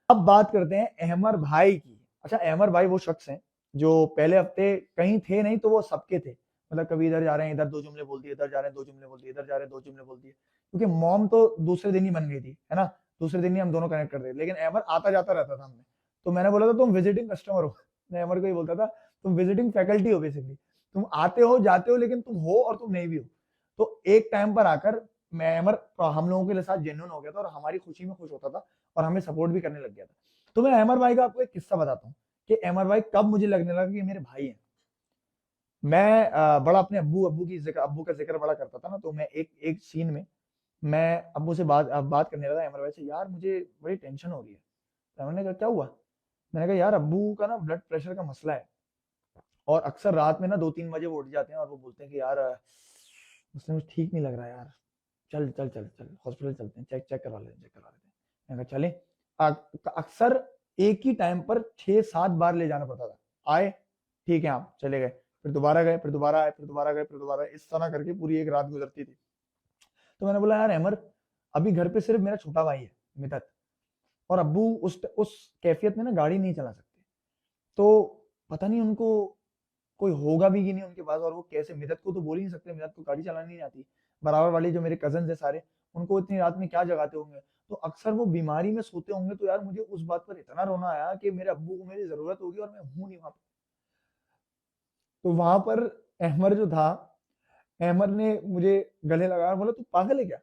अब बात करते हैं अहमर भाई की। अच्छा, अहमर भाई वो शख्स हैं जो पहले हफ्ते कहीं थे नहीं तो वो सबके थे। मतलब कभी इधर जा रहे हैं, इधर 2 जुमले बोल दिए, इधर जा रहे हैं 2 जुमले बोल दिए, इधर जा रहे हैं 2 जुमले बोल दिए। क्योंकि मॉम तो दूसरे दिन ही बन गई थी, है ना? दूसरे दिन ही हम दोनों कनेक्ट कर थे, लेकिन अहमर आता जाता रहता था हमने। तो मैंने बोला था तुम विजिटिंग कस्टमर हो। मैं अहमर को ही बोलता था तुम विजिटिंग फैकल्टी हो बेसिकली। तुम आते हो जाते हो, लेकिन तुम हो और तुम नहीं भी हो। तो एक टाइम पर आकर मैं अहमर हम लोगों के साथ जेन्युइन हो गया था और हमारी खुशी में खुश होता था और हमें सपोर्ट भी करने लग गया था। तो मैं अहमर भाई का आपको एक किस्सा बताता हूँ कि अहमर भाई कब मुझे लगने लगा कि मेरे भाई हैं। मैं बड़ा अपने अब्बू का जिक्र बड़ा करता था ना, तो मैं एक एक सीन में मैं अब्बू से बात करने लगा अहमर भाई से, यार मुझे बड़ी टेंशन हो रही है। तो अहमर ने कहा क्या हुआ? मैंने कहा यार अब्बू का ना ब्लड प्रेशर का मसला है, और अक्सर रात में ना 2-3 बजे वो उठ जाते हैं और वो बोलते हैं कि यार मुझे ठीक नहीं लग रहा यार, चल चल चल चल हॉस्पिटल चलते हैं, चेक करवा लेते हैं, चेक करवा लेते हैं। मैंने कहा चले। अक्सर एक ही टाइम पर 6-7 बार ले जाना पड़ता था। आए, ठीक है आप चले गए, फिर दोबारा गए, फिर दोबारा आए, फिर दोबारा गए, फिर दोबारा आए, इस तरह करके पूरी एक रात गुजरती थी। तो मैंने बोला यार अहमर, अभी घर पे सिर्फ मेरा छोटा भाई है मितत, और अब्बू उस कैफियत में ना गाड़ी नहीं चला सकते। तो पता नहीं उनको कोई होगा भी कि नहीं उनके पास, और वो कैसे, मिदत को तो बोल ही नहीं सकते, मिदत को गाड़ी चलानी नहीं आती। बराबर वाले जो मेरे कजन है सारे, उनको इतनी रात में क्या जगाते होंगे। तो अक्सर वो बीमारी में सोते होंगे। तो यार मुझे उस बात पर इतना रोना आया कि मेरे अब्बू को मेरी जरूरत होगी और मैं हूं नहीं वहां पर। तो वहां पर अहमर जो था, अहमर ने मुझे गले लगाया, बोला तू पागल है क्या?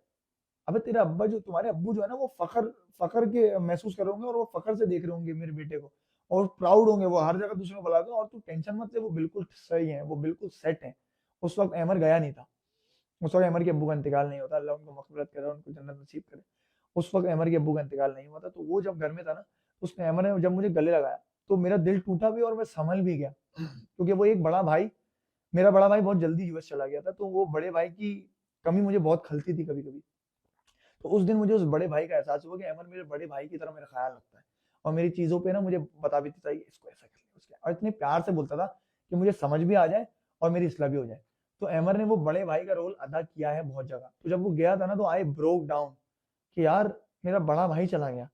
अबे तेरा अब्बा जो, तुम्हारे अब्बू जो है ना, वो फखर फखर के महसूस कर रहे होंगे और वो फखर से देख रहे होंगे मेरे बेटे को, और प्राउड होंगे, वो हर जगह दूसरों को बुलाते हैं, और तू टेंशन मत ले, वो बिल्कुल सही है, वो बिल्कुल सेट है। उस वक्त अहमर गया नहीं था। उस वक्त अहमर के अब्बू का इंतकाल नहीं होता, अल्लाह उनको मग़फ़िरत करे, उनको जन्नत नसीब करे। उस वक्त अहमर के अब्बू का इंतकाल नहीं हुआ था। तो वो जब घर में था ना, तो उसने, अहमर ने जब मुझे गले लगाया, तो मेरा दिल टूटा भी और मैं संभल भी गया। क्योंकि वो एक बड़ा भाई, मेरा बड़ा भाई बहुत जल्दी यूएस चला गया था, तो वो बड़े भाई की कमी मुझे बहुत खलती थी कभी कभी। तो उस दिन मुझे उस बड़े भाई का एहसास हुआ कि अहमद मेरे बड़े भाई की तरह मेरा ख्याल रखता है, और मेरी चीजों पे ना मुझे बता भी देता है इसको ऐसा कर ले, उसके, और इतने प्यार से बोलता था कि मुझे समझ भी आ जाए और मेरी इस्लाह भी हो जाए। तो अहमद ने वो बड़े भाई का रोल अदा किया है बहुत जगह। तो जब वो गया था ना, तो आई ब्रोक डाउन कि यार मेरा बड़ा भाई चला गया।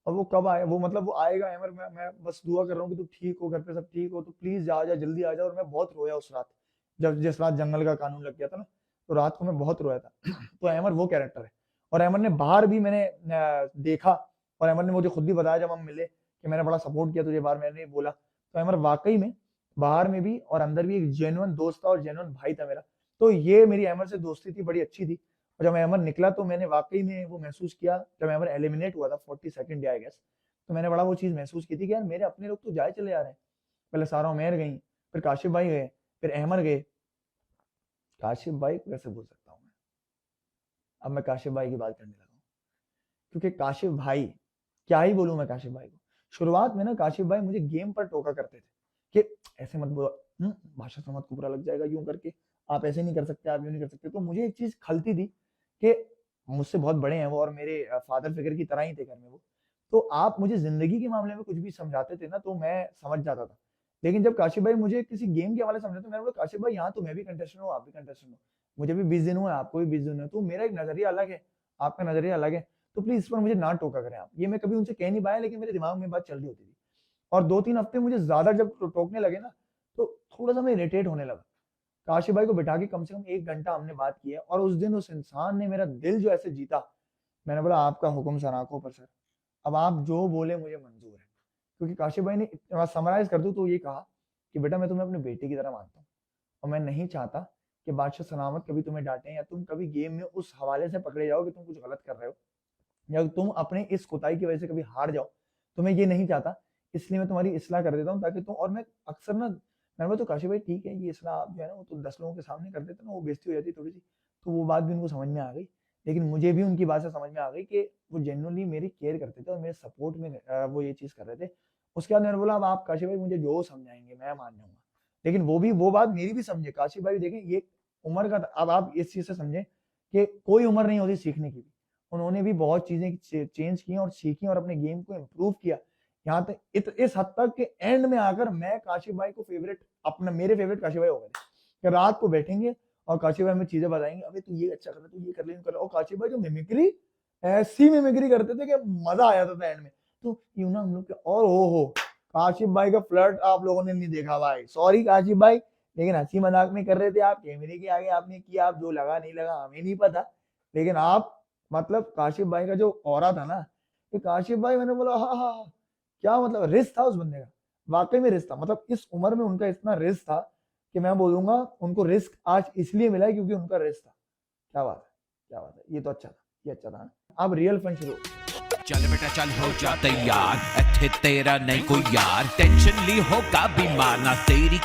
और वो कब आए, वो मतलब वो आएगा अहमद, मैं बस दुआ कर रहा हूँ कि तू ठीक हो, घर पे सब ठीक हो, तो प्लीज जा जा, जल्दी आ जा। और मैं बहुत रोया उस रात, जब जिस रात जंगल का कानून लग गया था ना, तो रात को मैं बहुत रोया था। तो अहमद वो कैरेक्टर है। और अहमद ने बाहर भी मैंने देखा, और अहमद ने मुझे खुद भी बताया जब हम मिले कि मैंने बड़ा सपोर्ट किया तुझे बाहर, मैंने बोला। तो अहमद वाकई में बाहर में भी और अंदर भी एक जेन्युइन दोस्त था और जेन्युइन भाई था मेरा। तो ये मेरी अहमद से दोस्ती थी, बड़ी अच्छी थी। और जब अहमद निकला तो मैंने वाकई में वो महसूस किया, जब अहमद एलिमिनेट हुआ था 42nd डे आई गेस, तो मैंने बड़ा वो चीज महसूस की थी कि यार मेरे अपने लोग तो जाए चले जा रहे हैं। पहले सारा उमेर गई, फिर काशिफ भाई गए, फिर अहमद गए। काशिफ भाई को कैसे भूल सकता हूँ मैं? अब मैं काशिफ भाई की बात करने लगा हूँ, क्योंकि काशिफ भाई, क्या ही बोलूं मैं काशिफ भाई को। शुरुआत में ना काशिफ भाई मुझे गेम पर टोका करते थे कि ऐसे मत बोलो, भाषा समाज को बुरा लग जाएगा यूं करके, आप ऐसे नहीं कर सकते, आप यूं नहीं कर सकते। तो मुझे एक चीज खलती थी कि मुझसे बहुत बड़े हैं वो, और मेरे फादर फिगर की तरह ही थे घर में वो। तो आप मुझे जिंदगी के मामले में कुछ भी समझाते थे ना, तो मैं समझ जाता था। लेकिन जब काशिफ भाई मुझे किसी गेम के हवाले समझाते, तो मैंने बोला काशिफ भाई यहाँ तो मैं भी कंटेस्टेंट हूँ, आप भी कंटेस्टेंट हो, मुझे भी 20 दिन हुए, आपको भी 20 दिन हुए, तो मेरा एक नजरिया अलग है, आपका नजरिया अलग है। तो प्लीज इस पर मुझे ना टोका करें आप। ये मैं कभी उनसे कह नहीं पाया, लेकिन मेरे दिमाग में बात चल रही होती थी। और 2-3 हफ्ते मुझे ज्यादा जब टोकने लगे ना, तो थोड़ा सा मैं इरिटेट होने लगा। काशिफ भाई को बिठा के कम से कम 1 घंटा हमने बात की है, और उस दिन उस इंसान ने मेरा दिल जो ऐसे जीता। मैंने बोला आपका हुक्म सर, आंखों पर सर, अब आप जो बोले मुझे मंजूर है। क्योंकि काशिफ भाई ने, समराइज कर दूं तो ये कहा कि बेटा मैं तुम्हें अपने बेटे की तरह मानता हूँ, और मैं नहीं चाहता कि बादशाह सलामत कभी तुम्हें डांटे, या तुम कभी गेम में उस हवाले से पकड़े जाओ कि तुम कुछ गलत कर रहे हो, या तुम अपने इस कोताही की वजह से कभी हार जाओ। तो मैं ये नहीं चाहता, इसलिए मैं तुम्हारी इस्लाह कर देता हूँ, ताकि तुम, और मैं अक्सर ना, मैंने बोला तो काशिफ भाई ठीक है, ये इस्लाह आप जो है ना वो तो 10 लोगों के सामने कर देते ना, वो बेइज्जती हो जाती थोड़ी सी। तो वो बात भी उनको समझ में आ गई। लेकिन मुझे भी उनकी बात से समझ में आ गई कि वो जेन्युइनली मेरी केयर करते थे और मेरे सपोर्ट में वो ये चीज़ कर रहे थे। उसके बाद मैंने बोला अब आप काशिफ भाई मुझे जो समझाएंगे मैं मान जाऊंगा। लेकिन वो भी वो बात मेरी भी समझे, काशिफ भाई भी देखें ये उम्र का, अब आप इस चीज़ से समझें कि कोई उम्र नहीं होती सीखने की भी। उन्होंने भी बहुत चीजें चेंज की और सीखी और अपने गेम को इम्प्रूव किया। यहाँ तक इस हद तक कि एंड में आकर मैं काशिफ भाई को फेवरेट, अपना मेरे फेवरेट काशिफ भाई हो गए कि रात को बैठेंगे और काशिफ भाई हमें चीजें बताएंगे, अबे तू ये अच्छा कर रहा, तू ये कर ले, कर, और काशिफ भाई जो मिमिक्री, ऐसी मिमिक्री करते थे कि मजा आ जाता था एंड में। तो यूं ना हम लोग और हो काशिफ भाई का फ्लर्ट आप लोगों ने नहीं देखा भाई, सॉरी काशिफ भाई, लेकिन हंसी मजाक में कर रहे थे आप, कैमरे के आगे आपने किया, आप जो लगा नहीं लगा हमें नहीं पता, लेकिन आप मतलब काशिफ भाई का जो ऑरा था ना, कि काशिफ भाई, मैंने बोला हाँ हाँ हाँ, क्या मतलब रिस्क था उस बंदे का, वाकई में रिस्क था, मतलब इस उम्र में उनका इतना रिस्क था कि मैं बोलूंगा उनको रिस्क आज इसलिए मिला है क्योंकि उनका रिस्क था। क्या बात है, क्या बात है, ये तो अच्छा था, ये अच्छा था। अब रियल फन शुरू। चल बेटा चल हो जा तैयार, अच्छे तेरा नहीं कोई यार, टेंशन ली होगा बीमार ना तेरी